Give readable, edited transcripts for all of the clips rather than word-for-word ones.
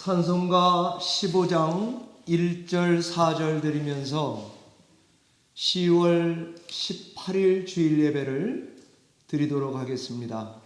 찬송가 15장 1절 4절 드리면서 10월 18일 주일 예배를 드리도록 하겠습니다.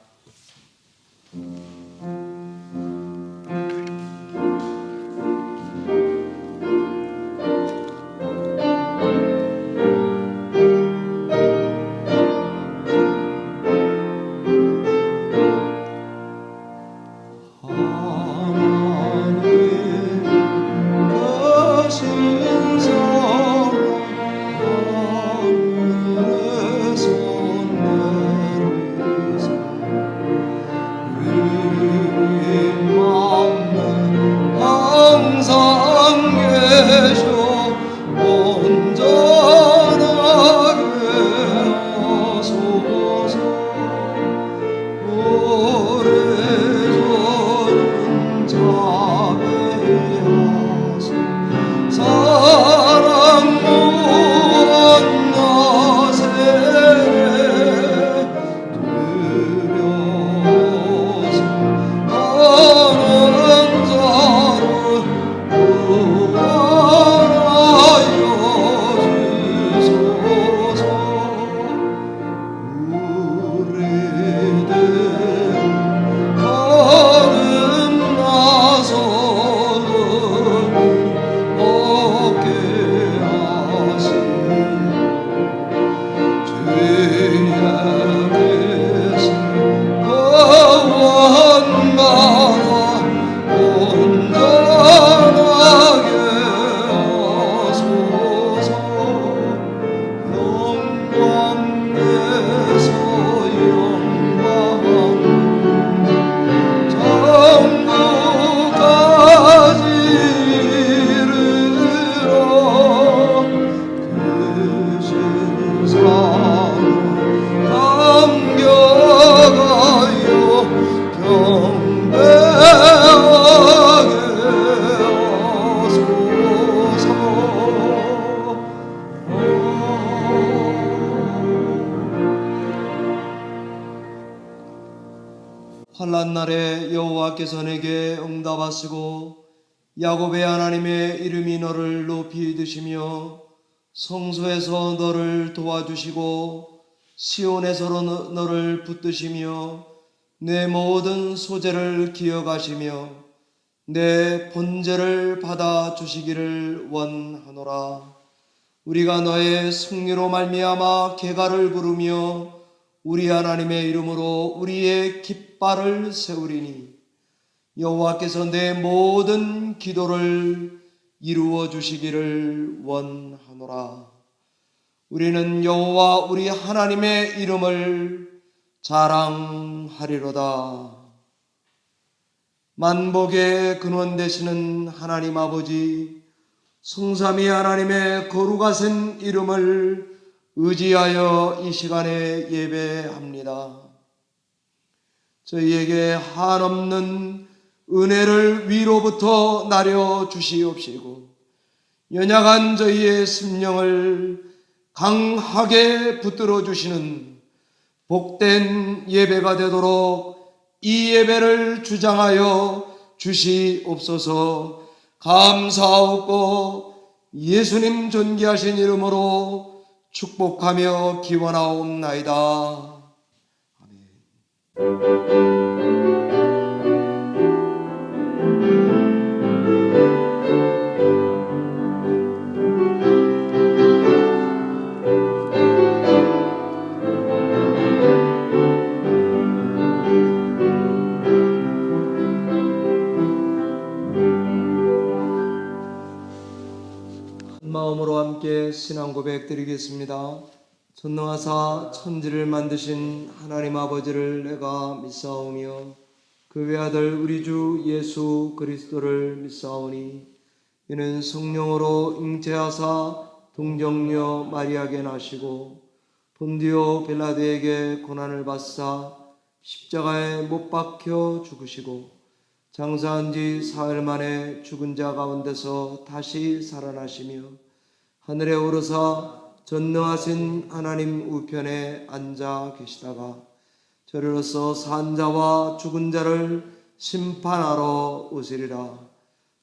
환난 날에 여호와께서 내게 응답하시고 야곱의 하나님의 이름이 너를 높이 드시며 성소에서 너를 도와주시고 시온에서 너를 붙드시며 내 모든 소재를 기억하시며 내 번제를 받아 주시기를 원하노라. 우리가 너의 승리로 말미암아 개가를 부르며 우리 하나님의 이름으로 우리의 깃발을 세우리니 여호와께서 내 모든 기도를 이루어 주시기를 원하노라. 우리는 여호와 우리 하나님의 이름을 자랑하리로다. 만복의 근원 되시는 하나님 아버지, 성삼위 하나님의 거룩하신 이름을 의지하여 이 시간에 예배합니다. 저희에게 한없는 은혜를 위로부터 나려 주시옵시고 연약한 저희의 심령을 강하게 붙들어 주시는 복된 예배가 되도록 이 예배를 주장하여 주시옵소서. 감사하고 예수님 존귀하신 이름으로 축복하며 기원하옵나이다. 아멘. 마음으로 함께 신앙 고백 드리겠습니다. 전능하사 천지를 만드신 하나님 아버지를 내가 믿사오며 그 외아들 우리 주 예수 그리스도를 믿사오니 이는 성령으로 잉태하사 동정녀 마리아에게 나시고 본디오 빌라도에게 고난을 받사 십자가에 못 박혀 죽으시고 장사한 지 사흘 만에 죽은 자 가운데서 다시 살아나시며 하늘에 오르사 전능하신 하나님 우편에 앉아 계시다가 저리로서 산 자와 죽은 자를 심판하러 오시리라.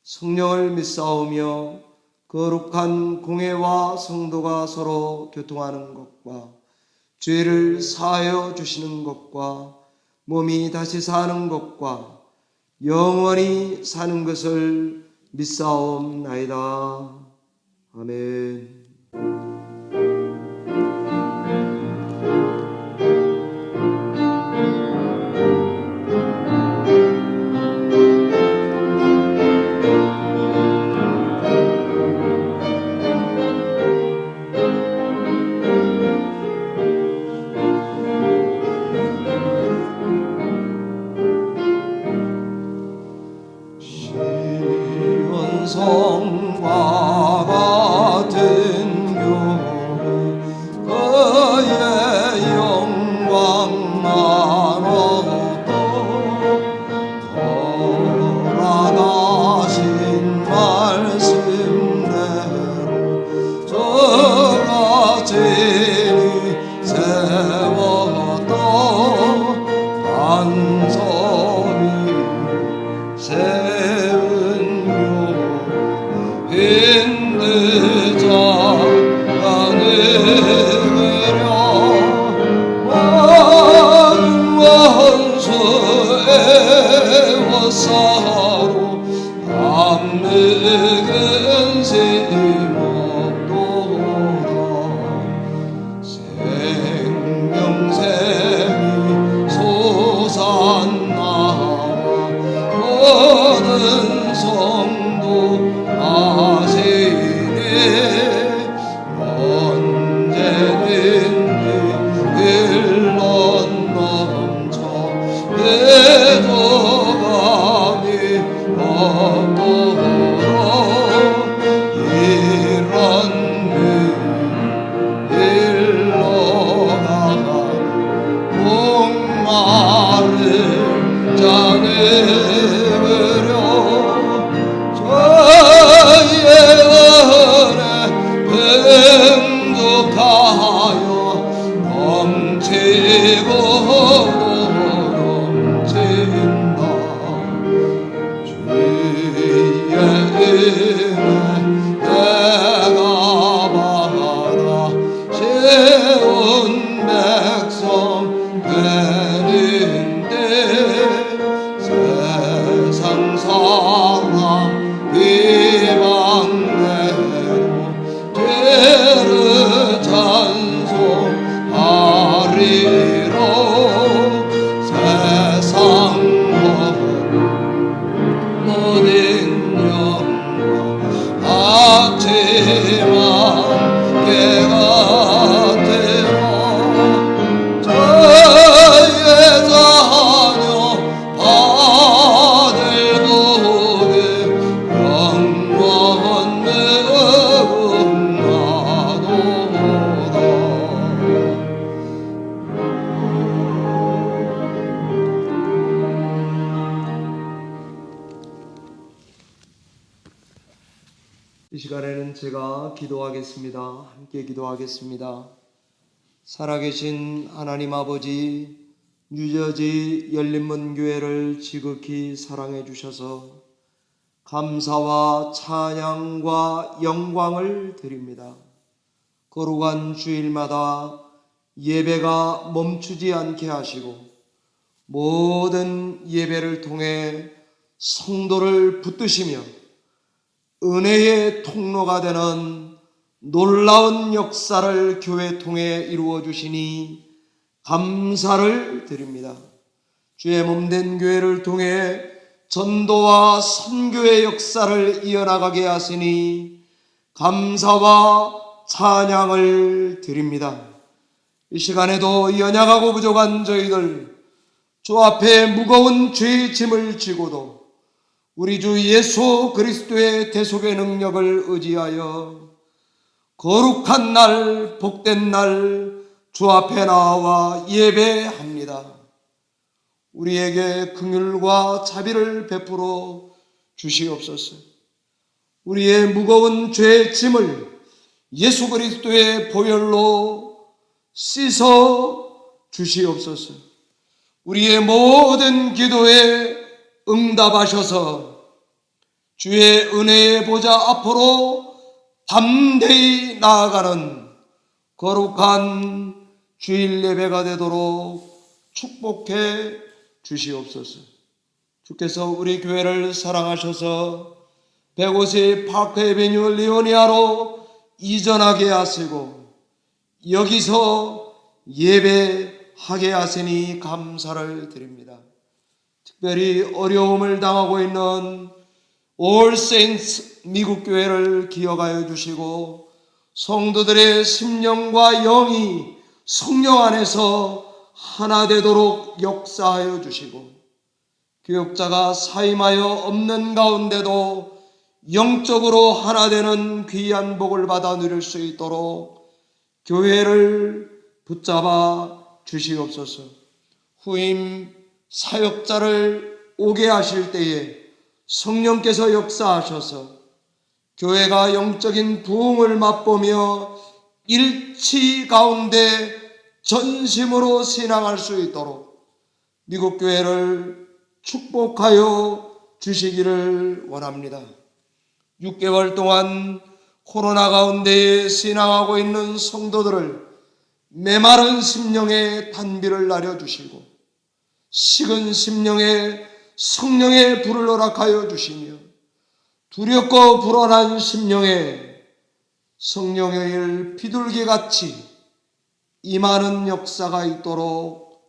성령을 믿사오며 거룩한 공회와 성도가 서로 교통하는 것과 죄를 사하여 주시는 것과 몸이 다시 사는 것과 영원히 사는 것을 믿사옵나이다. 아멘. 성과 같은 교회 그의 영광만 얻어 돌아가신 말씀대로 저같이 세웠던 반석이 힘들자 가느려 많은 원수의 워사로 암흑은 심었도다. 생명샘이 솟아나와 모든 성도 아시네. 언제든지 흘러 넘쳐 배도감이 없도록 이런 흘러가는 목마를 짜내버려 행복하여 넘치고 넘친다. 주의 은혜 내가 받아 세운 백성 되는데 세상 사람 이방내로 죄를 찬송하리로. 세상 모든 영광 앞치만 깨가 되어 저의 자녀 아들 복에 영원 무궁하도다. 이 시간에는 제가 기도하겠습니다. 함께 기도하겠습니다. 살아계신 하나님 아버지, 뉴저지 열린문교회를 지극히 사랑해 주셔서 감사와 찬양과 영광을 드립니다. 거룩한 주일마다 예배가 멈추지 않게 하시고 모든 예배를 통해 성도를 붙드시며 은혜의 통로가 되는 놀라운 역사를 교회 통해 이루어 주시니 감사를 드립니다. 주의 몸된 교회를 통해 전도와 선교의 역사를 이어나가게 하시니 감사와 찬양을 드립니다. 이 시간에도 연약하고 부족한 저희들 주 앞에 무거운 죄의 짐을 지고도 우리 주 예수 그리스도의 대속의 능력을 의지하여 거룩한 날, 복된 날 주 앞에 나와 예배합니다. 우리에게 긍휼과 자비를 베풀어 주시옵소서. 우리의 무거운 죄의 짐을 예수 그리스도의 보혈로 씻어 주시옵소서. 우리의 모든 기도에 응답하셔서 주의 은혜의 보좌 앞으로 담대히 나아가는 거룩한 주일 예배가 되도록 축복해 주시옵소서. 주께서 우리 교회를 사랑하셔서 150 파크 에베뉴 리오니아로 이전하게 하시고 여기서 예배하게 하시니 감사를 드립니다. 특별히 어려움을 당하고 있는 All Saints 미국 교회를 기억하여 주시고 성도들의 심령과 영이 성령 안에서 하나 되도록 역사하여 주시고 교역자가 사임하여 없는 가운데도 영적으로 하나 되는 귀한 복을 받아 누릴 수 있도록 교회를 붙잡아 주시옵소서. 후임 사역자를 오게 하실 때에 성령께서 역사하셔서 교회가 영적인 부흥을 맛보며 일치 가운데 전심으로 신앙할 수 있도록 미국 교회를 축복하여 주시기를 원합니다. 6개월 동안 코로나 가운데에 신앙하고 있는 성도들을 메마른 심령에 단비를 나려주시고 식은 심령에 성령의 불을 허락하여 주시며 두렵고 불안한 심령에 성령의 일 비둘기같이 임하는 역사가 있도록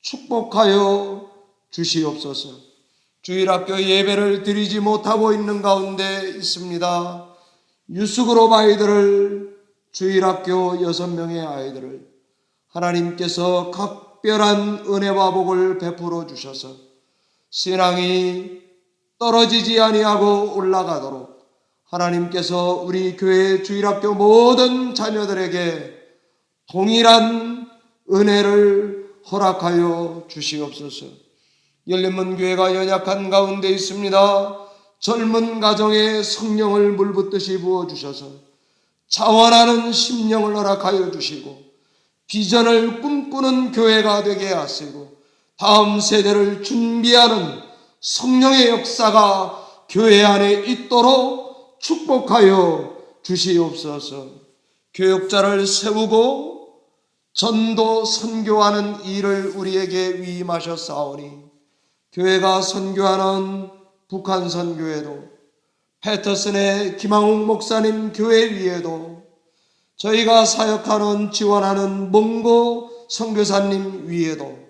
축복하여 주시옵소서. 주일학교 예배를 드리지 못하고 있는 가운데 있습니다. 유스그룹 아이들을 주일학교 6명의 아이들을 하나님께서 각별한 은혜와 복을 베풀어 주셔서 신앙이 떨어지지 아니하고 올라가도록 하나님께서 우리 교회 주일학교 모든 자녀들에게 동일한 은혜를 허락하여 주시옵소서. 열린문교회가 연약한 가운데 있습니다. 젊은 가정에 성령을 물붓듯이 부어주셔서 자원하는 심령을 허락하여 주시고 비전을 꿈꾸는 교회가 되게 하시고 다음 세대를 준비하는 성령의 역사가 교회 안에 있도록 축복하여 주시옵소서. 교육자를 세우고 전도 선교하는 일을 우리에게 위임하셨사오니 교회가 선교하는 북한 선교회도 패터슨의 김항욱 목사님 교회 위에도 저희가 사역하는 지원하는 몽고 선교사님 위에도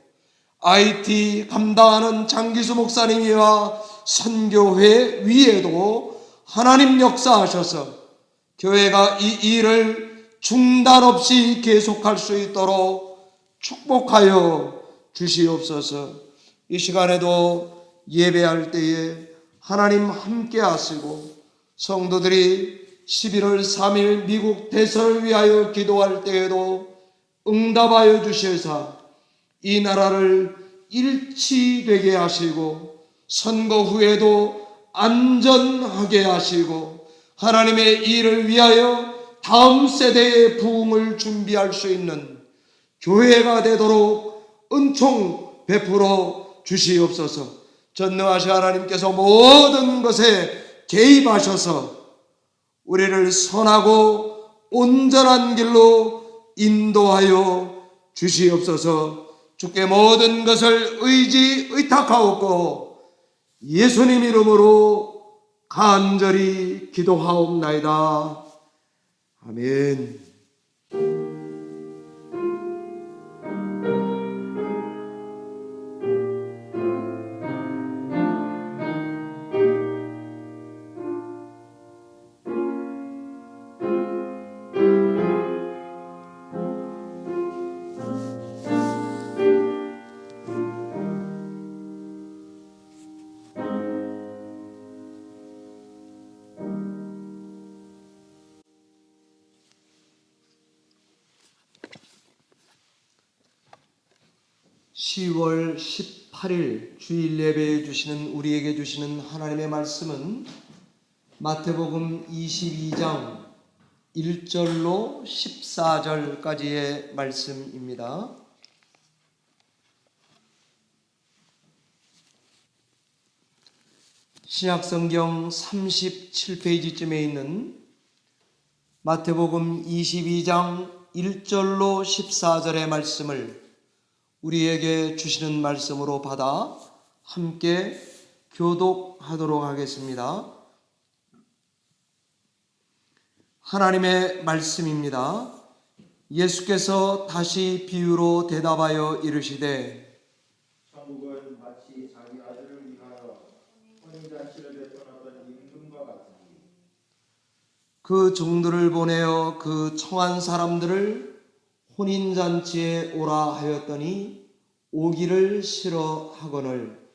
IT 감당하는 장기수 목사님이와 선교회 위에도 하나님 역사하셔서 교회가 이 일을 중단 없이 계속할 수 있도록 축복하여 주시옵소서. 이 시간에도 예배할 때에 하나님 함께 하시고 성도들이 11월 3일 미국 대선을 위하여 기도할 때에도 응답하여 주셔서 이 나라를 일치되게 하시고 선거 후에도 안전하게 하시고 하나님의 일을 위하여 다음 세대의 부흥을 준비할 수 있는 교회가 되도록 은총 베풀어 주시옵소서. 전능하신 하나님께서 모든 것에 개입하셔서 우리를 선하고 온전한 길로 인도하여 주시옵소서. 주께 모든 것을 의탁하옵고 예수님 이름으로 간절히 기도하옵나이다. 아멘. (10월 18일) 주일 예배에 주시는 우리에게 주시는 하나님의 말씀은 마태복음 22장 1절로 14절까지의 말씀입니다. 신약성경 37페이지쯤에 있는 마태복음 22장 1절로 14절의 말씀을 우리에게 주시는 말씀으로 받아 함께 교독하도록 하겠습니다. 하나님의 말씀입니다. 예수께서 다시 비유로 대답하여 이르시되 천국은 마치 자기 아들을 위하여 혼인잔치를 베풀었던 임금과 같으니 그 종들을 보내어 그 청한 사람들을 혼인잔치에 오라 하였더니 오기를 싫어하거늘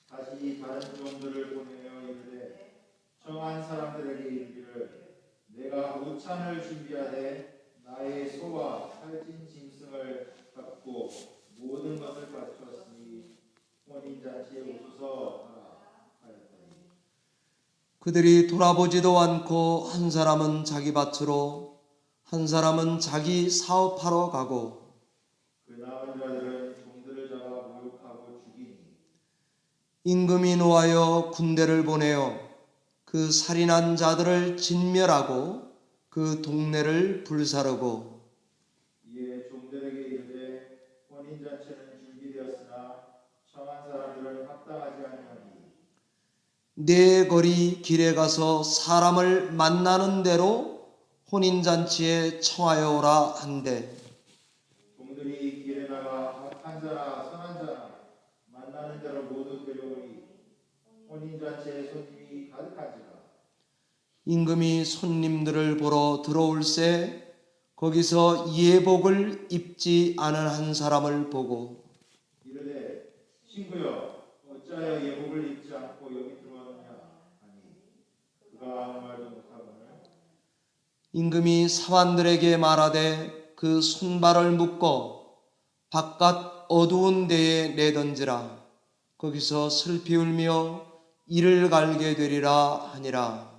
다시 다른 종들을 보내어 이르되 청한 사람들에게 이르기를 내가 우찬을 준비하되 나의 소와 살찐 짐승을 갖고 모든 것을 갖추었으니 혼인잔치에 오소서 하였더니 그들이 돌아보지도 않고 한 사람은 자기 밭으로 한 사람은 자기 사업하러 가고 그 남은 자들은 종들을 잡아 모욕하고 죽이니 임금이 노하여 군대를 보내어 그 살인한 자들을 진멸하고 그 동네를 불사르고 이에 종들에게 이르되 혼인잔치는 준비되었으나 청한 사람들은 합당하지 아니하니 네 거리 길에 가서 사람을 만나는 대로 혼인잔치에 청하여 오라 한대 종들이 길에 나가 악한 자나 선한 자나 만나는 대로 모두 데려오니 혼인잔치에 손님이 가득한지라. 임금이 손님들을 보러 들어올새 거기서 예복을 입지 않은 한 사람을 보고 이르되 친구여 어찌하여 예복을 입지 않고 여기 들어왔느냐 하니 그가 아무 말도 못하거늘 임금이 사환들에게 말하되 그 손발을 묶어 바깥 어두운 데에 내던지라 거기서 슬피 울며 이를 갈게 되리라 하니라.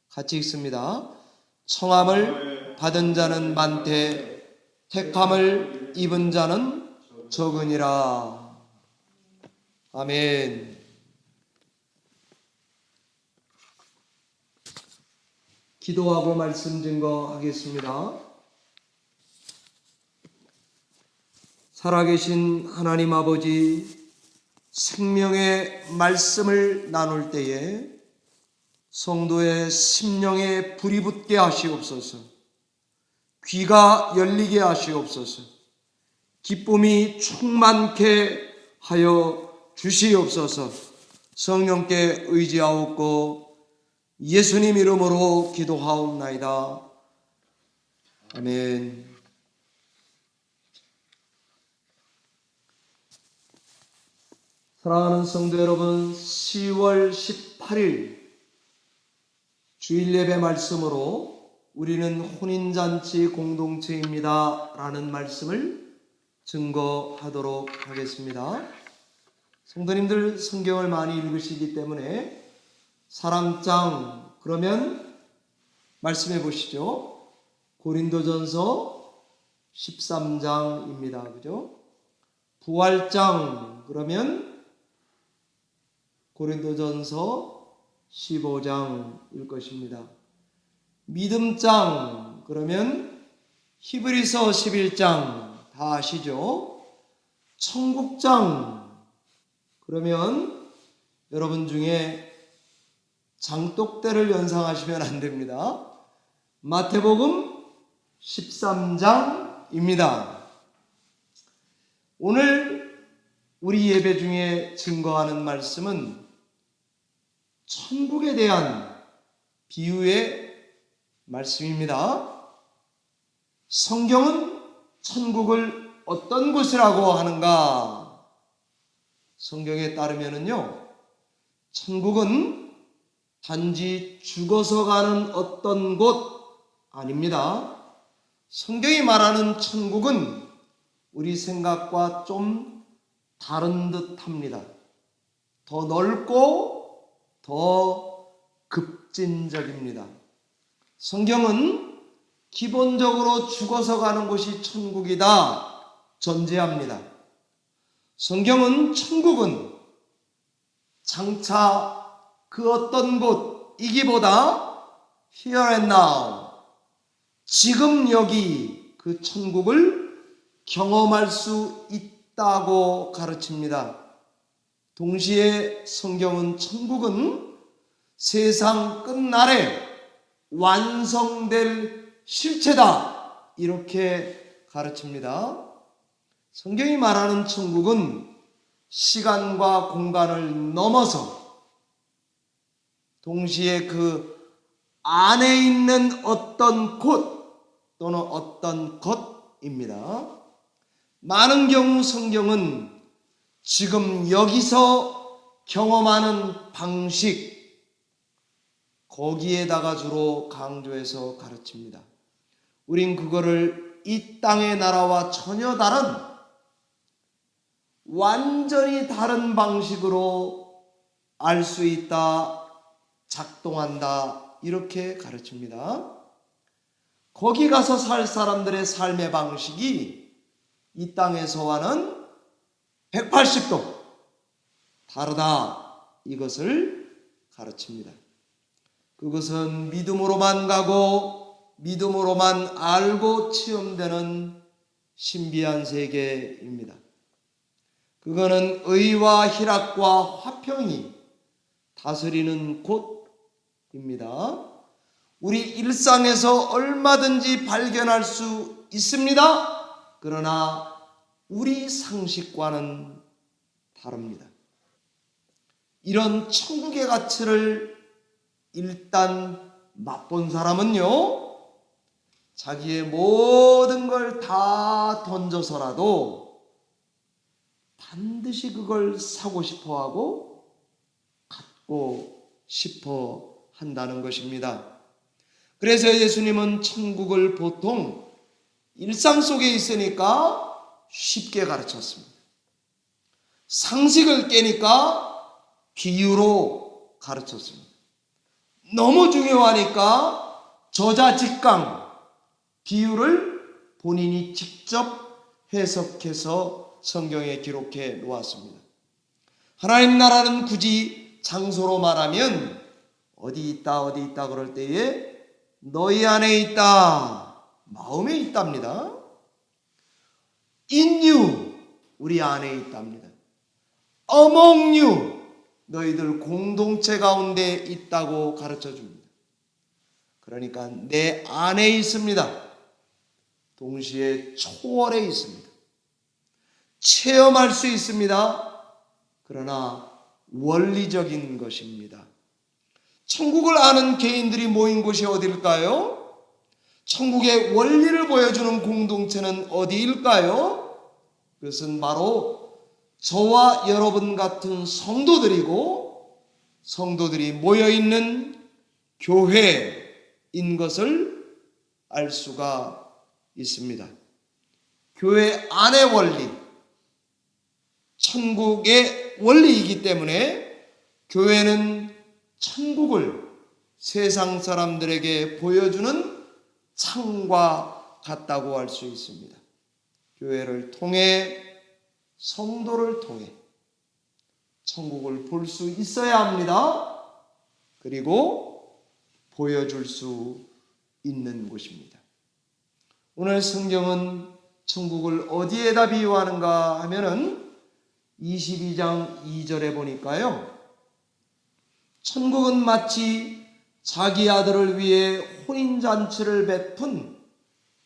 같이 읽습니다. 청함을 받은 자는 많되 택함을 입은 자는 적으니라. 아멘. 기도하고 말씀 증거하겠습니다. 살아계신 하나님 아버지, 생명의 말씀을 나눌 때에 성도의 심령에 불이 붙게 하시옵소서. 귀가 열리게 하시옵소서. 기쁨이 충만케 하여 주시옵소서. 성령께 의지하옵고 예수님 이름으로 기도하옵나이다. 아멘. 사랑하는 성도 여러분, 10월 18일 주일 예배 말씀으로 우리는 혼인잔치 공동체입니다 라는 말씀을 증거하도록 하겠습니다. 성도님들 성경을 많이 읽으시기 때문에 사랑장 그러면 말씀해 보시죠. 고린도전서 13장입니다. 그죠? 부활장 그러면 고린도전서 15장일 것입니다. 믿음장 그러면 히브리서 11장 다 아시죠? 천국장 그러면 여러분 중에 장독대를 연상하시면 안 됩니다. 마태복음 13장입니다. 오늘 우리 예배 중에 증거하는 말씀은 천국에 대한 비유의 말씀입니다. 성경은 천국을 어떤 곳이라고 하는가? 성경에 따르면요, 천국은 단지 죽어서 가는 어떤 곳 아닙니다. 성경이 말하는 천국은 우리 생각과 좀 다른 듯 합니다. 더 넓고 더 급진적입니다. 성경은 기본적으로 죽어서 가는 곳이 천국이다 전제합니다. 성경은 천국은 장차 그 어떤 곳이기보다 here and now, 지금 여기 그 천국을 경험할 수 있다고 가르칩니다. 동시에 성경은 천국은 세상 끝날에 완성될 실체다 이렇게 가르칩니다. 성경이 말하는 천국은 시간과 공간을 넘어서 동시에 그 안에 있는 어떤 곳 또는 어떤 것입니다. 많은 경우 성경은 지금 여기서 경험하는 방식, 거기에다가 주로 강조해서 가르칩니다. 우린 그거를 이 땅의 나라와 전혀 다른, 완전히 다른 방식으로 알 수 있다, 작동한다 이렇게 가르칩니다. 거기 가서 살 사람들의 삶의 방식이 이 땅에서와는 180도 다르다 이것을 가르칩니다. 그것은 믿음으로만 가고 믿음으로만 알고 체험되는 신비한 세계입니다. 그거는 의와 희락과 화평이 다스리는 곳입니다. 우리 일상에서 얼마든지 발견할 수 있습니다. 그러나 우리 상식과는 다릅니다. 이런 천국의 가치를 일단 맛본 사람은요, 자기의 모든 걸 다 던져서라도 반드시 그걸 사고 싶어 하고 갖고 싶어 한다는 것입니다. 그래서 예수님은 천국을 보통 일상 속에 있으니까 쉽게 가르쳤습니다. 상식을 깨니까 비유로 가르쳤습니다. 너무 중요하니까 저자직강, 비유를 본인이 직접 해석해서 성경에 기록해 놓았습니다. 하나님 나라는 굳이 장소로 말하면 어디 있다 그럴 때에 너희 안에 있다, 마음에 있답니다. In you, 우리 안에 있답니다. Among you, 너희들 공동체 가운데 있다고 가르쳐 줍니다. 그러니까 내 안에 있습니다. 동시에 초월에 있습니다. 체험할 수 있습니다. 그러나 원리적인 것입니다. 천국을 아는 개인들이 모인 곳이 어디일까요? 천국의 원리를 보여주는 공동체는 어디일까요? 그것은 바로 저와 여러분 같은 성도들이고 성도들이 모여있는 교회인 것을 알 수가 있습니다. 교회 안의 원리, 천국의 원리이기 때문에 교회는 천국을 세상 사람들에게 보여주는 창과 같다고 할 수 있습니다. 교회를 통해, 성도를 통해 천국을 볼 수 있어야 합니다. 그리고 보여줄 수 있는 곳입니다. 오늘 성경은 천국을 어디에다 비유하는가 하면은 22장 2절에 보니까요, 천국은 마치 자기 아들을 위해 혼인잔치를 베푼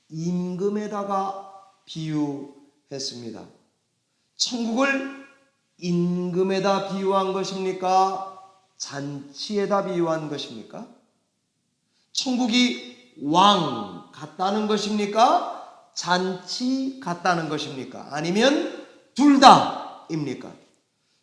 임금에다가 비유했습니다. 천국을 임금에다 비유한 것입니까? 잔치에다 비유한 것입니까? 천국이 왕 같다는 것입니까? 잔치 같다는 것입니까? 아니면 둘 다입니까?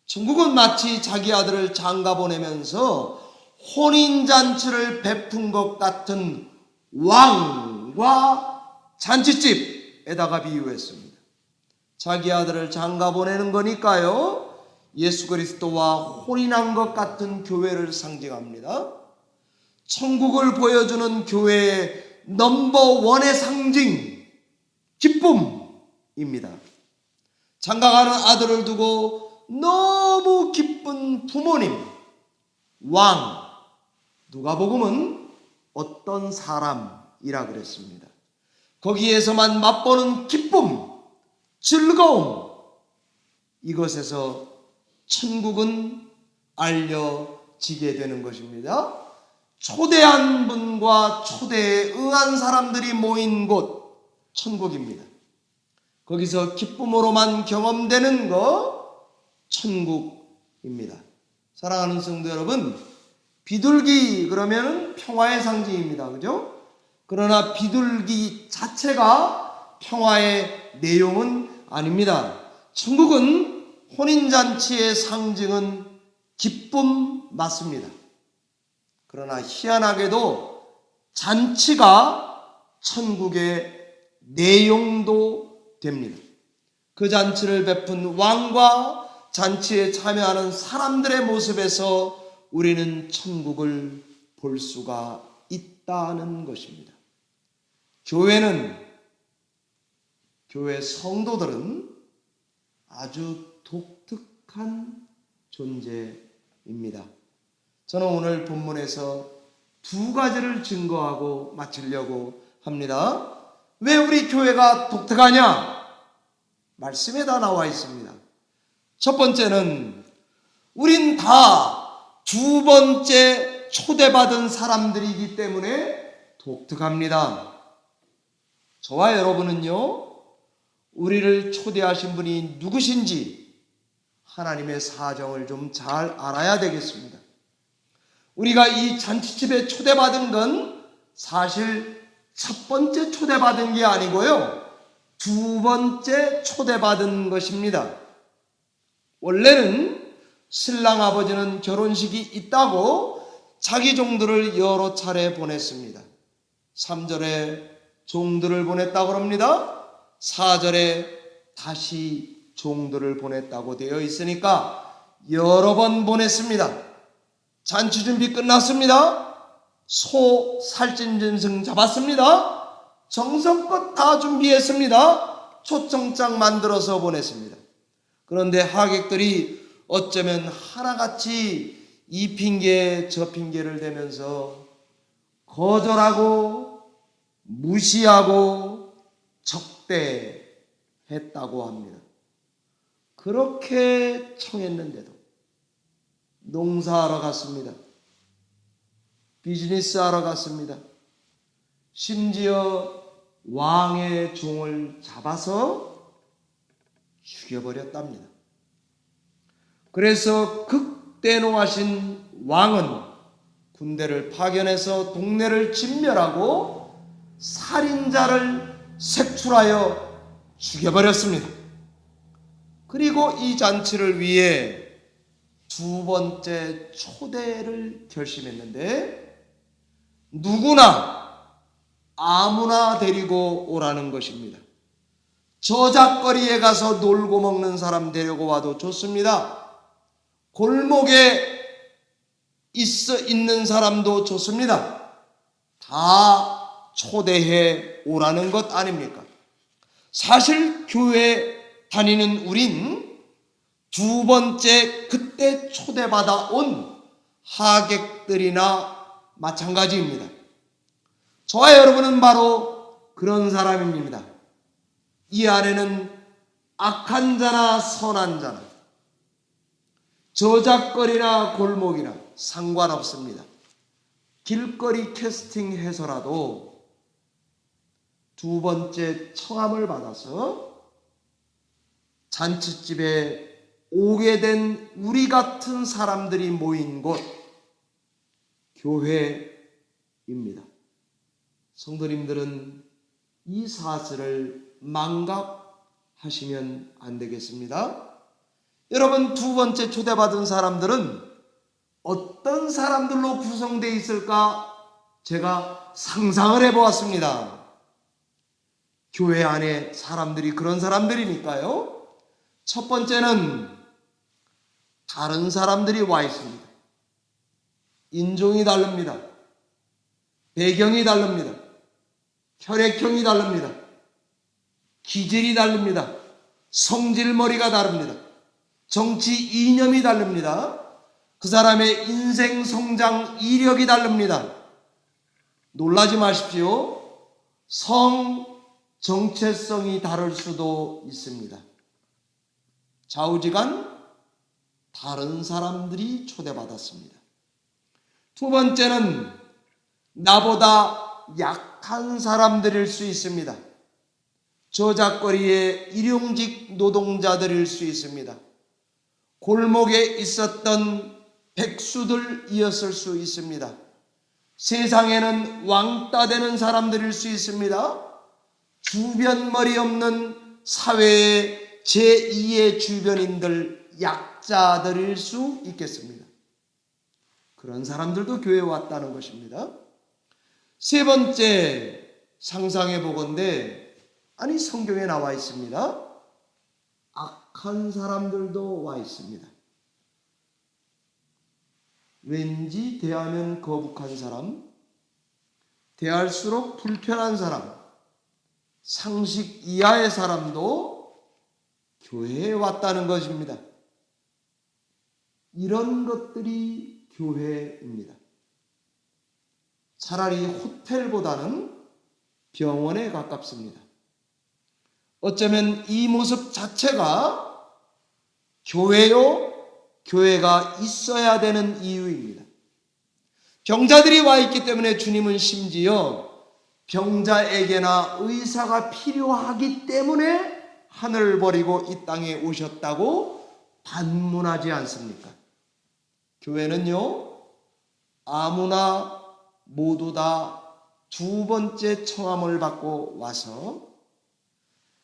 천국은 마치 자기 아들을 장가 보내면서 혼인잔치를 베푼 것 같은 왕과 잔치집에다가 비유했습니다. 자기 아들을 장가 보내는 거니까요, 예수 그리스도와 혼인한 것 같은 교회를 상징합니다. 천국을 보여주는 교회의 넘버원의 상징, 기쁨입니다. 장가가는 아들을 두고 너무 기쁜 부모님, 왕, 누가복음은 어떤 사람이라 그랬습니다. 거기에서만 맛보는 기쁨, 즐거움, 이것에서 천국은 알려지게 되는 것입니다. 초대한 분과 초대에 응한 사람들이 모인 곳, 천국입니다. 거기서 기쁨으로만 경험되는 것, 천국입니다. 사랑하는 성도 여러분, 비둘기 그러면 평화의 상징입니다. 그죠? 그러나 비둘기 자체가 평화의 내용은 아닙니다. 천국은 혼인잔치의 상징은 기쁨 맞습니다. 그러나 희한하게도 잔치가 천국의 내용도 됩니다. 그 잔치를 베푼 왕과 잔치에 참여하는 사람들의 모습에서 우리는 천국을 볼 수가 있다는 것입니다. 교회 성도들은 아주 독특한 존재입니다. 저는 오늘 본문에서 두 가지를 증거하고 마치려고 합니다. 왜 우리 교회가 독특하냐? 말씀에 다 나와 있습니다. 첫 번째는 우린 다 두 번째 초대받은 사람들이기 때문에 독특합니다. 저와 여러분은요, 우리를 초대하신 분이 누구신지 하나님의 사정을 좀 잘 알아야 되겠습니다. 우리가 이 잔치집에 초대받은 건 사실 첫 번째 초대받은 게 아니고요, 두 번째 초대받은 것입니다. 원래는 신랑 아버지는 결혼식이 있다고 자기 종들을 여러 차례 보냈습니다. 3절에 종들을 보냈다고 합니다. 4절에 다시 종들을 보냈다고 되어 있으니까 여러 번 보냈습니다. 잔치 준비 끝났습니다. 소 살찐 짐승 잡았습니다. 정성껏 다 준비했습니다. 초청장 만들어서 보냈습니다. 그런데 하객들이 어쩌면 하나같이 이 핑계 저 핑계를 대면서 거절하고 무시하고 적대했다고 합니다. 그렇게 청했는데도 농사하러 갔습니다. 비즈니스하러 갔습니다. 심지어 왕의 종을 잡아서 죽여버렸답니다. 그래서 극대노하신 왕은 군대를 파견해서 동네를 진멸하고 살인자를 색출하여 죽여버렸습니다. 그리고 이 잔치를 위해 두 번째 초대를 결심했는데 누구나 아무나 데리고 오라는 것입니다. 저작거리에 가서 놀고 먹는 사람 데리고 와도 좋습니다. 골목에 있는 사람도 좋습니다. 다 초대해 오라는 것 아닙니까? 사실 교회 다니는 우린 두 번째 그때 초대받아 온 하객들이나 마찬가지입니다. 저와 여러분은 바로 그런 사람입니다. 이 안에는 악한 자나 선한 자나 저작거리나 골목이나 상관없습니다. 길거리 캐스팅해서라도 두 번째 청함을 받아서 잔치집에 오게 된 우리 같은 사람들이 모인 곳 교회입니다. 성도님들은 이 사실을 망각하시면 안 되겠습니다. 여러분, 두 번째 초대받은 사람들은 어떤 사람들로 구성되어 있을까 제가 상상을 해보았습니다. 교회 안에 사람들이 그런 사람들이니까요. 첫 번째는 다른 사람들이 와 있습니다. 인종이 다릅니다. 배경이 다릅니다. 혈액형이 다릅니다. 기질이 다릅니다. 성질머리가 다릅니다. 정치 이념이 다릅니다. 그 사람의 인생 성장 이력이 다릅니다. 놀라지 마십시오. 성 정체성이 다를 수도 있습니다. 좌우지간 다른 사람들이 초대받았습니다. 두 번째는 나보다 약한 사람들일 수 있습니다. 저작거리의 일용직 노동자들일 수 있습니다. 골목에 있었던 백수들이었을 수 있습니다. 세상에는 왕따 되는 사람들일 수 있습니다. 주변머리 없는 사회의 제2의 주변인들, 약자들일 수 있겠습니다. 그런 사람들도 교회에 왔다는 것입니다. 세 번째 상상해 보건대, 아니 성경에 나와 있습니다. 악한 사람들도 와 있습니다. 왠지 대하면 거북한 사람, 대할수록 불편한 사람, 상식 이하의 사람도 교회에 왔다는 것입니다. 이런 것들이 교회입니다. 차라리 호텔보다는 병원에 가깝습니다. 어쩌면 이 모습 자체가 교회요, 교회가 있어야 되는 이유입니다. 병자들이 와 있기 때문에 주님은 심지어 병자에게나 의사가 필요하기 때문에 하늘을 버리고 이 땅에 오셨다고 반문하지 않습니까? 교회는요, 아무나 모두 다 두 번째 청함을 받고 와서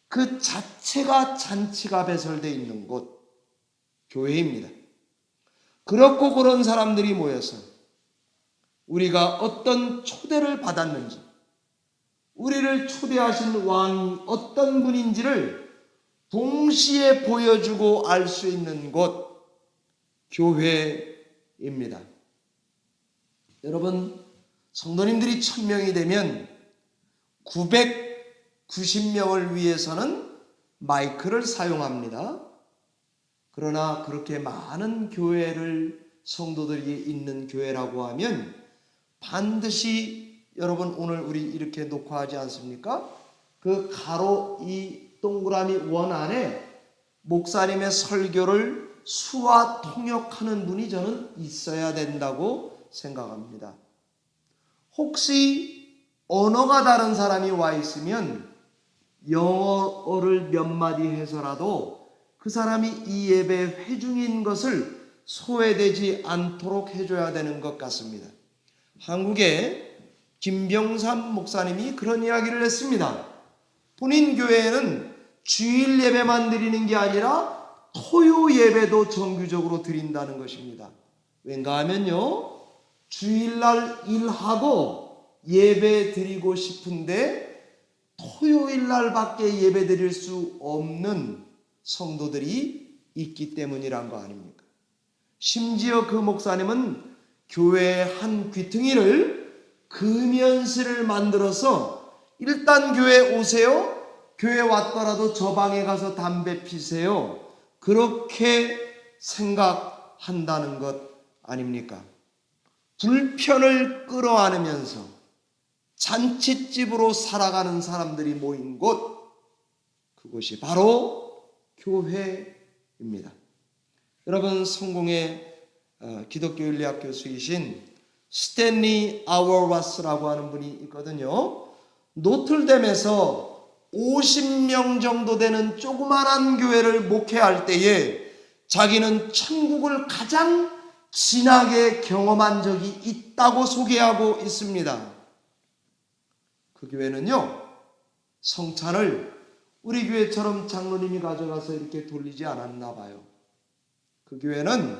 그 자체가 잔치가 배설되어 있는 곳, 교회입니다. 그렇고 그런 사람들이 모여서 우리가 어떤 초대를 받았는지, 우리를 초대하신 왕이 어떤 분인지를 동시에 보여주고 알 수 있는 곳, 교회입니다. 여러분, 성도님들이 1000명이 되면 990명을 위해서는 마이크를 사용합니다. 그러나 그렇게 많은 교회를, 성도들이 있는 교회라고 하면 반드시, 여러분 오늘 우리 이렇게 녹화하지 않습니까? 그 가로 이 동그라미 원 안에 목사님의 설교를 수화 통역하는 분이 저는 있어야 된다고 생각합니다. 혹시 언어가 다른 사람이 와 있으면 영어를 몇 마디 해서라도 그 사람이 이 예배의 회중인 것을 소외되지 않도록 해줘야 되는 것 같습니다. 한국의 김병삼 목사님이 그런 이야기를 했습니다. 본인 교회에는 주일 예배만 드리는 게 아니라 토요 예배도 정규적으로 드린다는 것입니다. 왠가 하면요, 주일날 일하고 예배 드리고 싶은데 토요일날 밖에 예배 드릴 수 없는 성도들이 있기 때문이란 거 아닙니까? 심지어 그 목사님은 교회의 한 귀퉁이를 금연실을 만들어서 일단 교회 오세요, 교회 왔더라도 저 방에 가서 담배 피세요, 그렇게 생각한다는 것 아닙니까? 불편을 끌어안으면서 잔칫집으로 살아가는 사람들이 모인 곳, 그곳이 바로 교회입니다. 여러분, 성공의 기독교 윤리학 교수이신 스탠리 아워와스라고 하는 분이 있거든요. 노틀댐에서 50명 정도 되는 조그만한 교회를 목회할 때에 자기는 천국을 가장 진하게 경험한 적이 있다고 소개하고 있습니다. 그 교회는요, 성찬을 우리 교회처럼 장로님이 가져가서 이렇게 돌리지 않았나 봐요. 그 교회는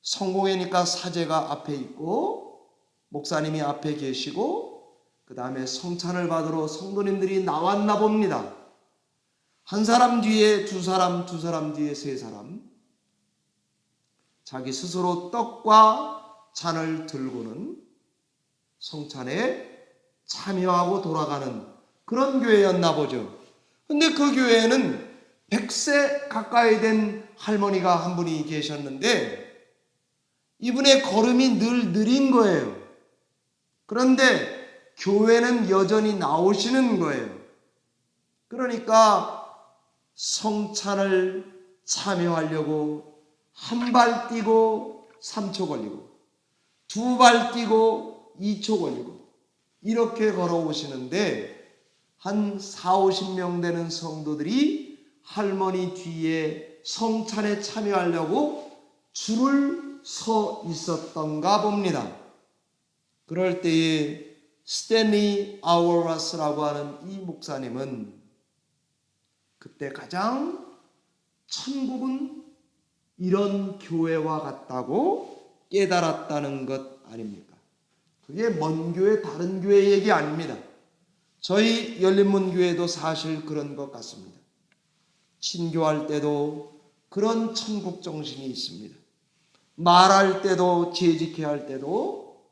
성공회니까 사제가 앞에 있고 목사님이 앞에 계시고 그 다음에 성찬을 받으러 성도님들이 나왔나 봅니다. 한 사람 뒤에 두 사람, 두 사람 뒤에 세 사람, 자기 스스로 떡과 잔을 들고는 성찬에 참여하고 돌아가는 그런 교회였나 보죠. 근데 그 교회는 100세 가까이 된 할머니가 한 분이 계셨는데 이분의 걸음이 늘 느린 거예요. 그런데 교회는 여전히 나오시는 거예요. 그러니까 성찬을 참여하려고 한 발 뛰고 3초 걸리고 두 발 뛰고 2초 걸리고 이렇게 걸어오시는데 한 40-50명 되는 성도들이 할머니 뒤에 성찬에 참여하려고 줄을 서 있었던가 봅니다. 그럴 때에 스탠리 아워라스라고 하는 이 목사님은 그때 가장 천국은 이런 교회와 같다고 깨달았다는 것 아닙니까? 그게 먼 교회 다른 교회 얘기 아닙니다. 저희 열린문교회도 사실 그런 것 같습니다. 친교할 때도 그런 천국 정신이 있습니다. 말할 때도 재직해야 할 때도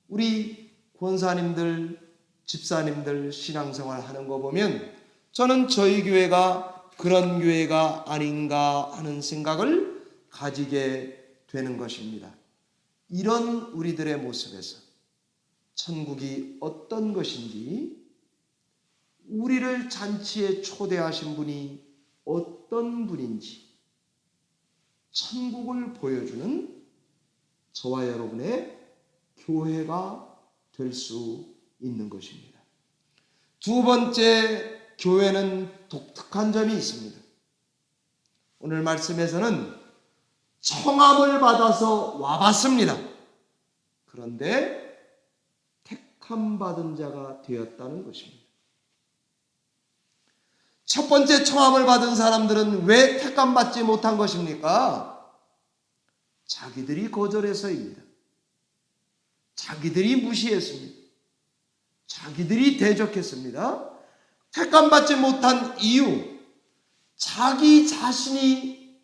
우리 권사님들, 집사님들 신앙생활 하는 거 보면 저는 저희 교회가 그런 교회가 아닌가 하는 생각을 가지게 되는 것입니다. 이런 우리들의 모습에서 천국이 어떤 것인지, 우리를 잔치에 초대하신 분이 어떤 분인지 천국을 보여주는 저와 여러분의 교회가 될 수 있는 것입니다. 두 번째, 교회는 독특한 점이 있습니다. 오늘 말씀에서는 청함을 받아서 와봤습니다. 그런데 택함 받은 자가 되었다는 것입니다. 첫 번째 청함을 받은 사람들은 왜 택함 받지 못한 것입니까? 자기들이 거절해서입니다. 자기들이 무시했습니다. 자기들이 대적했습니다. 택함 받지 못한 이유, 자기 자신이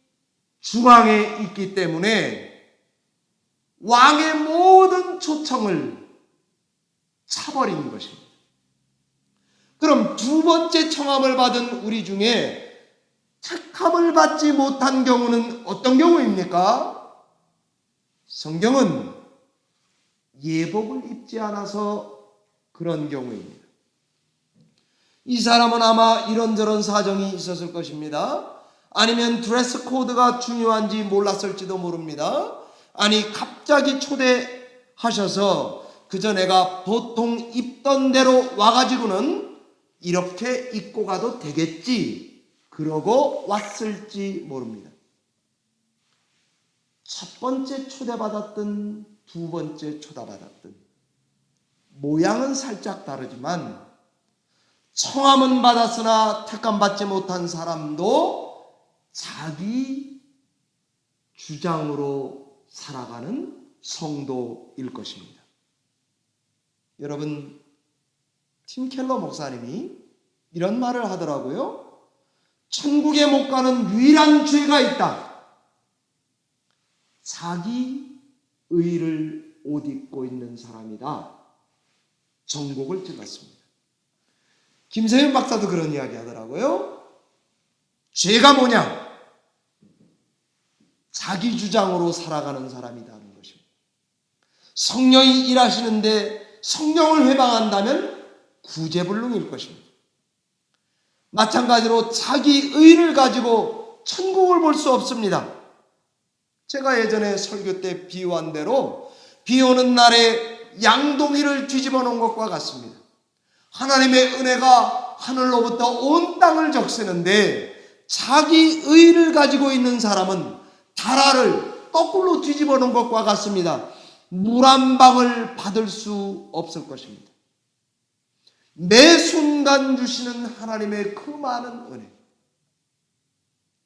중앙에 있기 때문에 왕의 모든 초청을 차버린 것입니다. 그럼 두 번째 청함을 받은 우리 중에 택함을 받지 못한 경우는 어떤 경우입니까? 성경은 예복을 입지 않아서 그런 경우입니다. 이 사람은 아마 이런저런 사정이 있었을 것입니다. 아니면 드레스 코드가 중요한지 몰랐을지도 모릅니다. 아니, 갑자기 초대하셔서 그저 내가 보통 입던 대로 와가지고는 이렇게 입고 가도 되겠지 그러고 왔을지 모릅니다. 첫 번째 초대받았든 두 번째 초대받았든 모양은 살짝 다르지만 청함은 받았으나 택함 받지 못한 사람도 자기 주장으로 살아가는 성도일 것입니다. 여러분, 팀 켈러 목사님이 이런 말을 하더라고요. 천국에 못 가는 유일한 죄가 있다. 자기 의를 옷 입고 있는 사람이다. 정곡을 찔렀습니다. 김세윤 박사도 그런 이야기 하더라고요. 죄가 뭐냐? 자기 주장으로 살아가는 사람이라는 것입니다. 성령이 일하시는데 성령을 회방한다면 구제불능일 것입니다. 마찬가지로 자기 의를 가지고 천국을 볼 수 없습니다. 제가 예전에 설교 때 비유한 대로 비 오는 날에 양동이를 뒤집어 놓은 것과 같습니다. 하나님의 은혜가 하늘로부터 온 땅을 적시는데 자기 의를 가지고 있는 사람은 다라를 거꾸로 뒤집어 놓은 것과 같습니다. 물 한 방울 받을 수 없을 것입니다. 매 순간 주시는 하나님의 그 많은 은혜,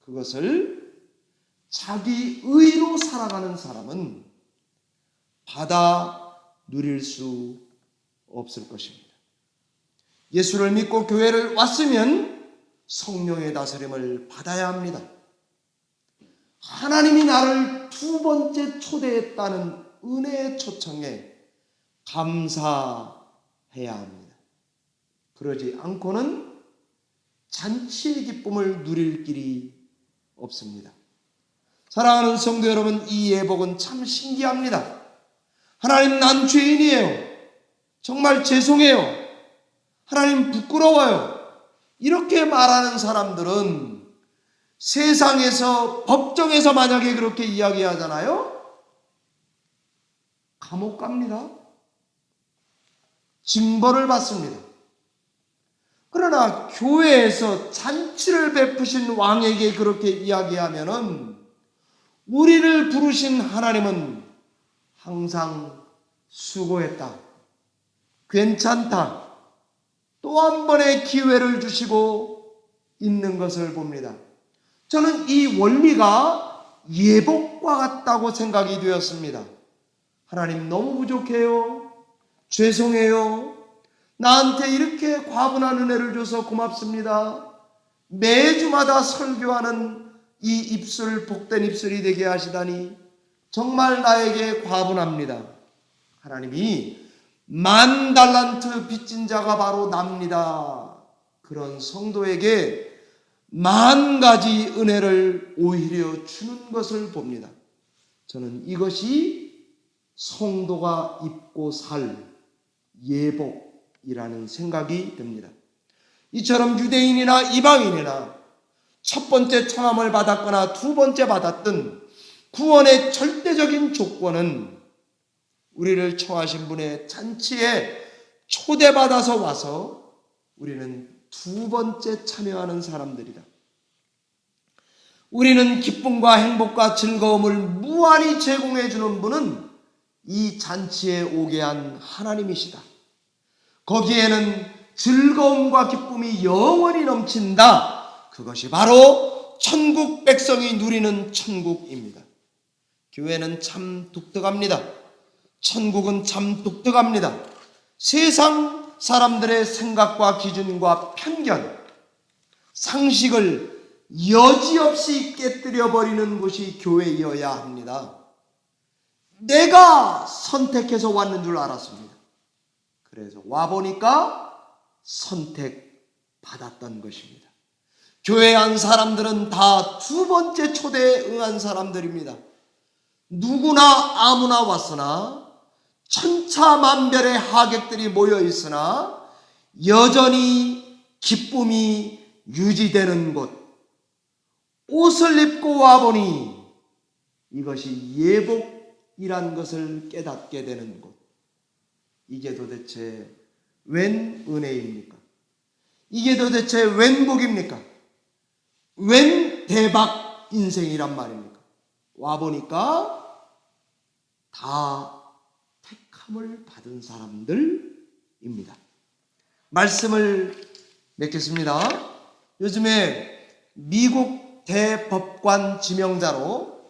그것을 자기 의로 살아가는 사람은 받아 누릴 수 없을 것입니다. 예수를 믿고 교회를 왔으면 성령의 다스림을 받아야 합니다. 하나님이 나를 두 번째 초대했다는 은혜의 초청에 감사해야 합니다. 그러지 않고는 잔치의 기쁨을 누릴 길이 없습니다. 사랑하는 성도 여러분, 이 예복은 참 신기합니다. 하나님, 난 죄인이에요. 정말 죄송해요. 하나님, 부끄러워요. 이렇게 말하는 사람들은 세상에서 법정에서 만약에 그렇게 이야기하잖아요, 감옥 갑니다. 징벌을 받습니다. 그러나 교회에서 잔치를 베푸신 왕에게 그렇게 이야기하면은 우리를 부르신 하나님은 항상 수고했다, 괜찮다, 또 한 번의 기회를 주시고 있는 것을 봅니다. 저는 이 원리가 예복과 같다고 생각이 되었습니다. 하나님, 너무 부족해요. 죄송해요. 나한테 이렇게 과분한 은혜를 줘서 고맙습니다. 매주마다 설교하는 이 입술, 복된 입술이 되게 하시다니 정말 나에게 과분합니다. 하나님이 10,000달란트 빚진 자가 바로 납니다. 그런 성도에게 10,000가지 은혜를 오히려 주는 것을 봅니다. 저는 이것이 성도가 입고 살 예복이라는 생각이 듭니다. 이처럼 유대인이나 이방인이나 첫 번째 청함을 받았거나 두 번째 받았던 구원의 절대적인 조건은 우리를 청하신 분의 잔치에 초대받아서 와서 우리는 두 번째 참여하는 사람들이다. 우리는 기쁨과 행복과 즐거움을 무한히 제공해 주는 분은 이 잔치에 오게 한 하나님이시다. 거기에는 즐거움과 기쁨이 영원히 넘친다. 그것이 바로 천국 백성이 누리는 천국입니다. 교회는 참 독특합니다. 천국은 참 독특합니다. 세상 사람들의 생각과 기준과 편견, 상식을 여지없이 깨뜨려버리는 곳이 교회여야 합니다. 내가 선택해서 왔는 줄 알았습니다. 그래서 와보니까 선택받았던 것입니다. 교회에 한 사람들은 다 두 번째 초대에 응한 사람들입니다. 누구나 아무나 왔으나 천차만별의 하객들이 모여 있으나 여전히 기쁨이 유지되는 곳, 옷을 입고 와보니 이것이 예복이란 것을 깨닫게 되는 곳. 이게 도대체 웬 은혜입니까? 이게 도대체 웬 복입니까? 웬 대박 인생이란 말입니까? 와보니까 다 택함을 받은 사람들입니다. 말씀을 맺겠습니다. 요즘에 미국 대법관 지명자로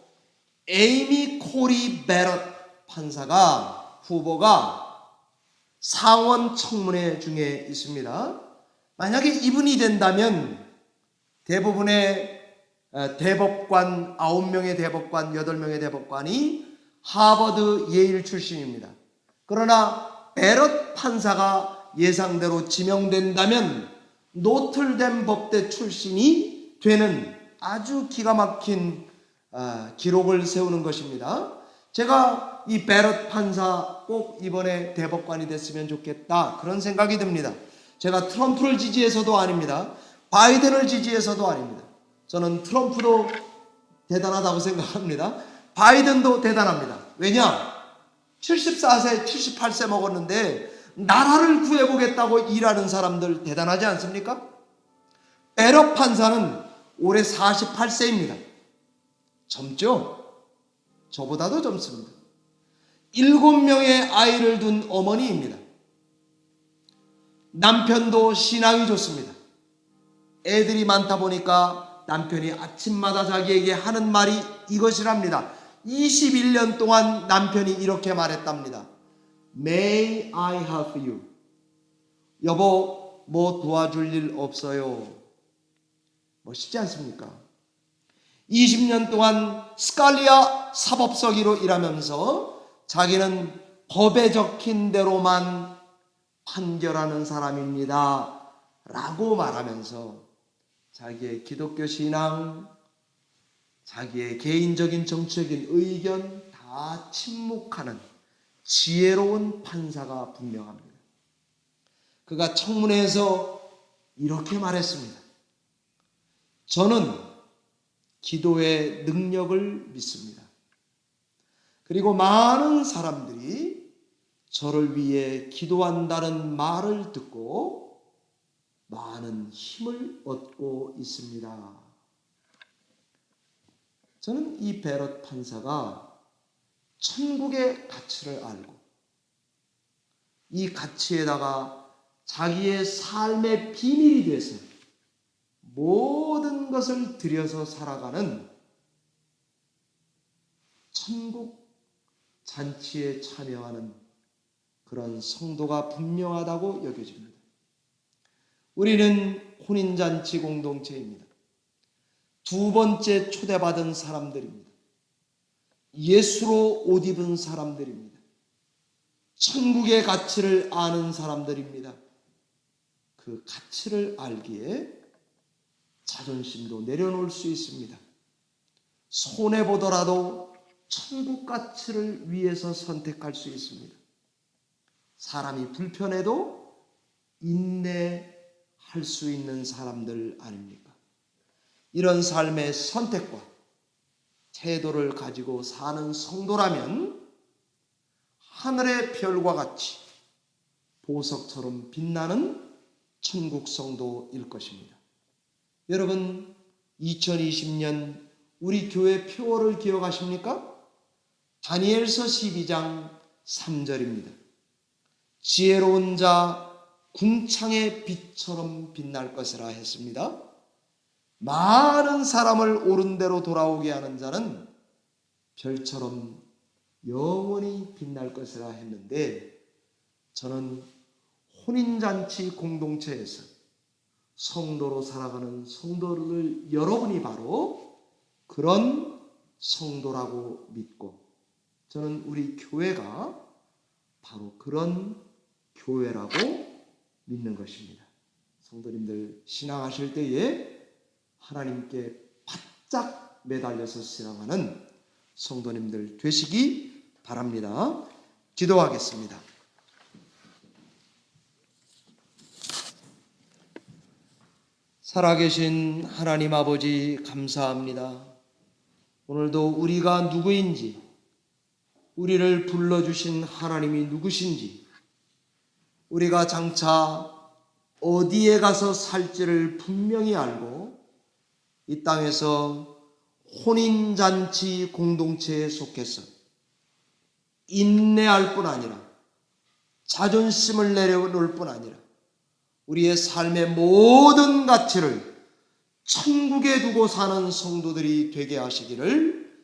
에이미 코리 베럿 판사가 후보가 상원 청문회 중에 있습니다. 만약에 이분이 된다면 대부분의 대법관 9명의 대법관, 8명의 대법관이 하버드, 예일 출신입니다. 그러나 베럿 판사가 예상대로 지명된다면 노틀댐 법대 출신이 되는 아주 기가 막힌 기록을 세우는 것입니다. 제가 이 베럿 판사 꼭 이번에 대법관이 됐으면 좋겠다, 그런 생각이 듭니다. 제가 트럼프를 지지해서도 아닙니다. 바이든을 지지해서도 아닙니다. 저는 트럼프도 대단하다고 생각합니다. 바이든도 대단합니다. 왜냐? 74세, 78세 먹었는데 나라를 구해보겠다고 일하는 사람들 대단하지 않습니까? 베럿 판사는 올해 48세입니다. 젊죠? 저보다도 젊습니다. 7명의 아이를 둔 어머니입니다. 남편도 신앙이 좋습니다. 애들이 많다 보니까 남편이 아침마다 자기에게 하는 말이 이것이랍니다. 21년 동안 남편이 이렇게 말했답니다. May I help you? 여보, 뭐 도와줄 일 없어요? 멋있지 않습니까? 20년 동안 스칼리아 사법서기로 일하면서 자기는 법에 적힌 대로만 판결하는 사람입니다 라고 말하면서 자기의 기독교 신앙, 자기의 개인적인 정치적인 의견 다 침묵하는 지혜로운 판사가 분명합니다. 그가 청문회에서 이렇게 말했습니다. 저는 기도의 능력을 믿습니다. 그리고 많은 사람들이 저를 위해 기도한다는 말을 듣고 많은 힘을 얻고 있습니다. 저는 이 베롯 판사가 천국의 가치를 알고 이 가치에다가 자기의 삶의 비밀이 돼서 모든 것을 들여서 살아가는 천국 잔치에 참여하는 그런 성도가 분명하다고 여겨집니다. 우리는 혼인잔치 공동체입니다. 두 번째 초대받은 사람들입니다. 예수로 옷 입은 사람들입니다. 천국의 가치를 아는 사람들입니다. 그 가치를 알기에 자존심도 내려놓을 수 있습니다. 손해보더라도 천국 가치를 위해서 선택할 수 있습니다. 사람이 불편해도 인내할 수 있는 사람들 아닙니까? 이런 삶의 선택과 태도를 가지고 사는 성도라면 하늘의 별과 같이 보석처럼 빛나는 천국 성도일 것입니다. 여러분, 2020년 우리 교회 표어를 기억하십니까? 다니엘서 12장 3절입니다. 지혜로운 자 궁창의 빛처럼 빛날 것이라 했습니다. 많은 사람을 옳은 대로 돌아오게 하는 자는 별처럼 영원히 빛날 것이라 했는데, 저는 혼인잔치 공동체에서 성도로 살아가는 성도를 여러분이 바로 그런 성도라고 믿고, 저는 우리 교회가 바로 그런 교회라고 믿는 것입니다. 성도님들 신앙하실 때에 하나님께 바짝 매달려서 신앙하는 성도님들 되시기 바랍니다. 기도하겠습니다. 살아계신 하나님 아버지 감사합니다. 오늘도 우리가 누구인지, 우리를 불러주신 하나님이 누구신지, 우리가 장차 어디에 가서 살지를 분명히 알고 이 땅에서 혼인잔치 공동체에 속해서 인내할 뿐 아니라 자존심을 내려놓을 뿐 아니라 우리의 삶의 모든 가치를 천국에 두고 사는 성도들이 되게 하시기를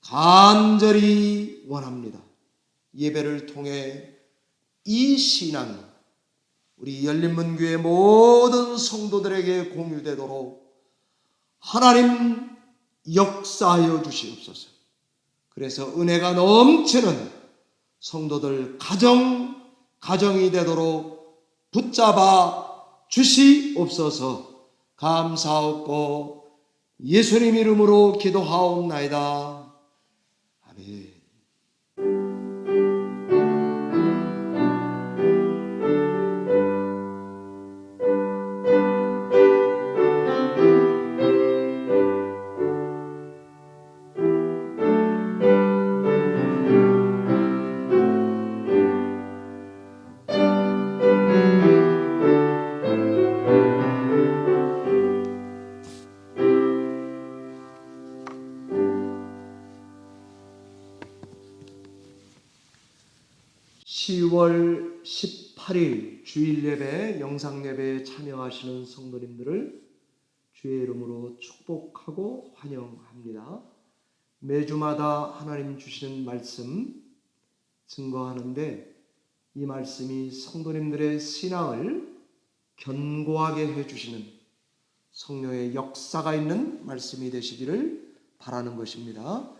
간절히 원합니다. 예배를 통해 이 신앙이 우리 열린문교회 모든 성도들에게 공유되도록 하나님 역사하여 주시옵소서. 그래서 은혜가 넘치는 성도들 가정이 되도록 붙잡아 주시옵소서. 감사하옵고 예수님 이름으로 기도하옵나이다. 아멘. (10월 18일) 주일예배 영상예배에 참여하시는 성도님들을 주의 이름으로 축복하고 환영합니다. 매주마다 하나님 주시는 말씀 증거하는데 이 말씀이 성도님들의 신앙을 견고하게 해주시는 성령의 역사가 있는 말씀이 되시기를 바라는 것입니다.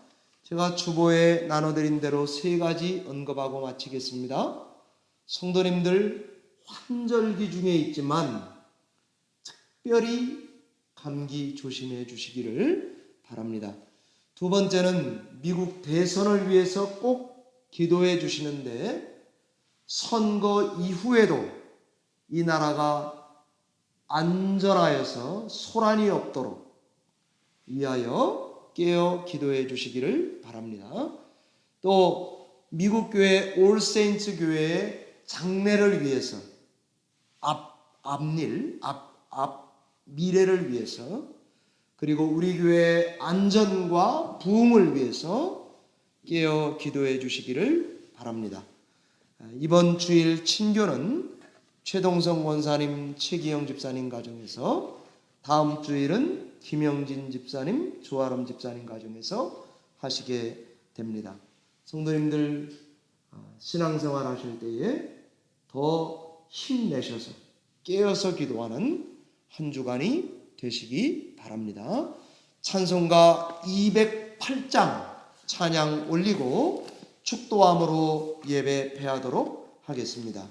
제가 주보에 나눠드린 대로 3가지 언급하고 마치겠습니다. 성도님들 환절기 중에 있지만 특별히 감기 조심해 주시기를 바랍니다. 두 번째는 미국 대선을 위해서 꼭 기도해 주시는데, 선거 이후에도 이 나라가 안전하여서 소란이 없도록 위하여 깨어 기도해 주시기를 바랍니다. 또 미국 교회 올세인트 교회의 장래를 위해서, 미래를 위해서, 그리고 우리 교회의 안전과 부흥을 위해서 깨어 기도해 주시기를 바랍니다. 이번 주일 친교는 최동성 원사님, 최기영 집사님 가정에서, 다음 주일은 김영진 집사님, 조아람 집사님 가정에서 하시게 됩니다. 성도님들 신앙생활 하실 때에 더 힘내셔서 깨어서 기도하는 한 주간이 되시기 바랍니다. 찬송가 208장 찬양 올리고 축도함으로 예배 패하도록 하겠습니다.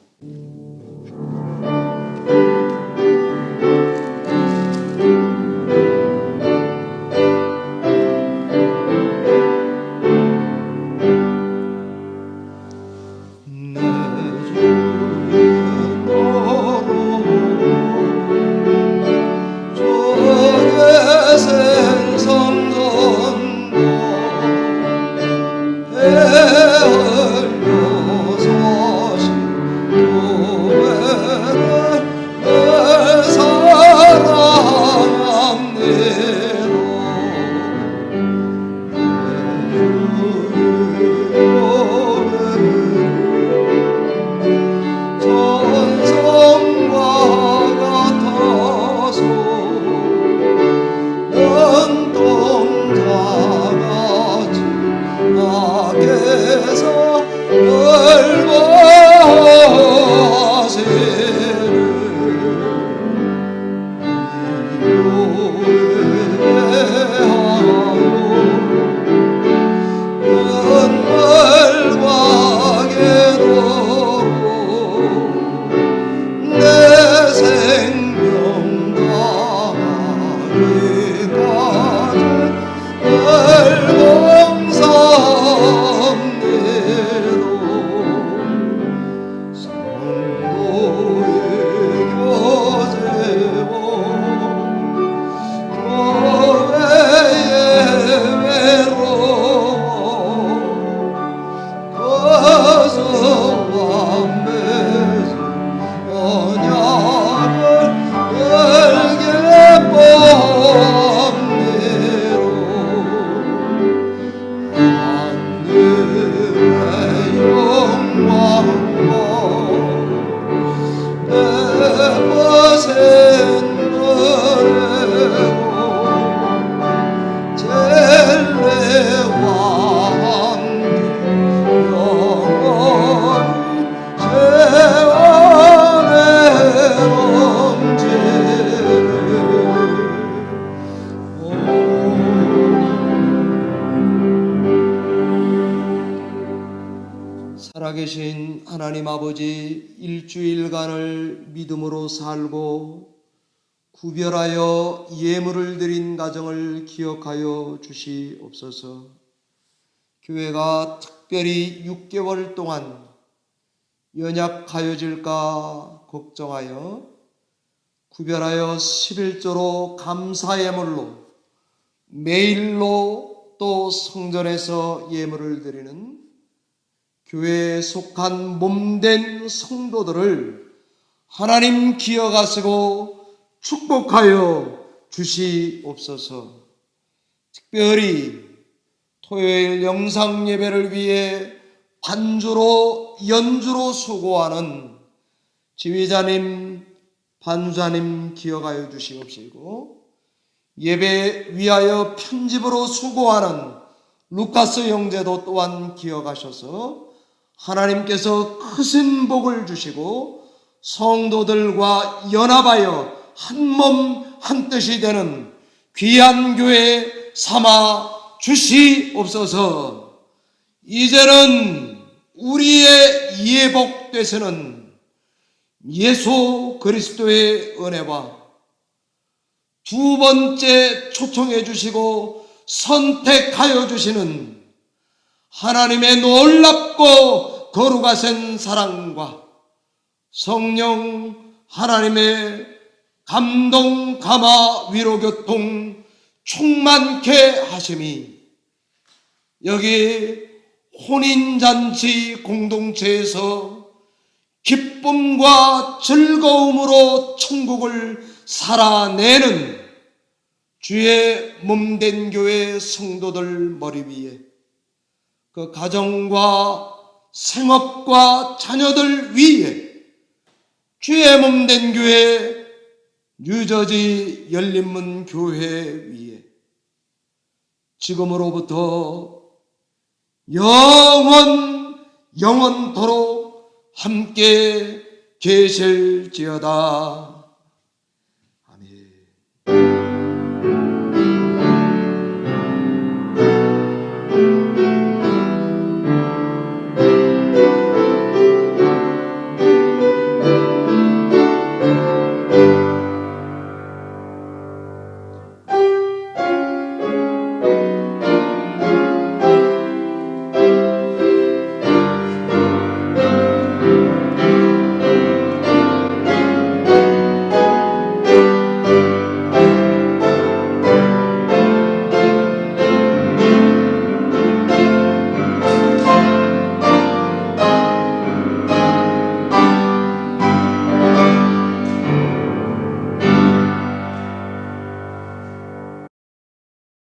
살아계신 하나님 아버지, 일주일간을 믿음으로 살고 구별하여 예물을 드린 가정을 기억하여 주시옵소서. 교회가 특별히 6개월 동안 연약하여질까 걱정하여 구별하여 11조로 감사 예물로 매일로 또 성전에서 예물을 드리는 교회에 속한 몸된 성도들을 하나님 기억하시고 축복하여 주시옵소서. 특별히 토요일 영상 예배를 위해 반주로 연주로 수고하는 지휘자님, 반주자님 기억하여 주시옵시고, 예배 위하여 편집으로 수고하는 루카스 형제도 또한 기억하셔서 하나님께서 크신 복을 주시고 성도들과 연합하여 한 몸 한 뜻이 되는 귀한 교회 삼아 주시옵소서. 이제는 우리의 예복 되시는 예수 그리스도의 은혜와 두 번째 초청해 주시고 선택하여 주시는 하나님의 놀랍고 거룩하신 사랑과 성령 하나님의 감동, 감화, 위로, 교통 충만케 하심이 여기 혼인잔치 공동체에서 기쁨과 즐거움으로 천국을 살아내는 주의 몸된 교회 성도들 머리 위에 그 가정과 생업과 자녀들 위에 주의 몸된 교회 뉴저지 열린문 교회 위에 지금으로부터 영원토록 함께 계실지어다.